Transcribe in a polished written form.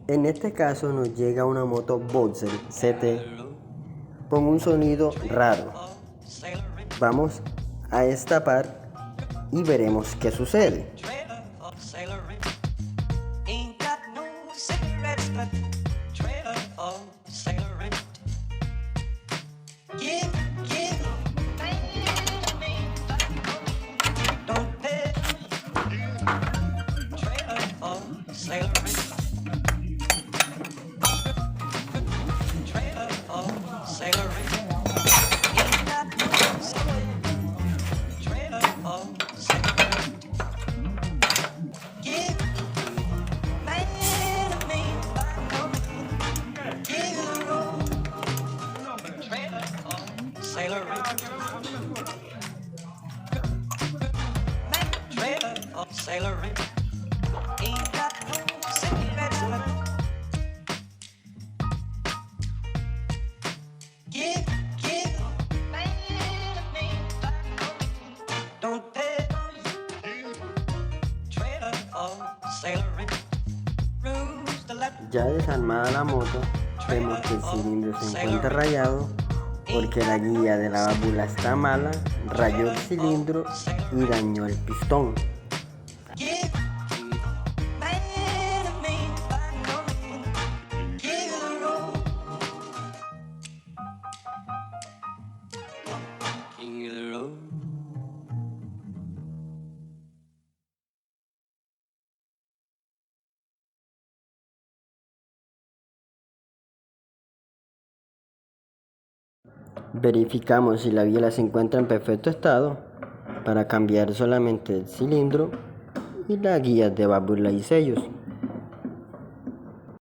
En este caso nos llega una moto Boxer CT con un sonido raro. Vamos a destapar y veremos qué sucede. Ya desarmada la moto, vemos que el cilindro se encuentra rayado porque la guía de la válvula está mala, rayó el cilindro y dañó el pistón. Verificamos si la biela se encuentra en perfecto estado para cambiar solamente el cilindro y las guías de válvula y sellos.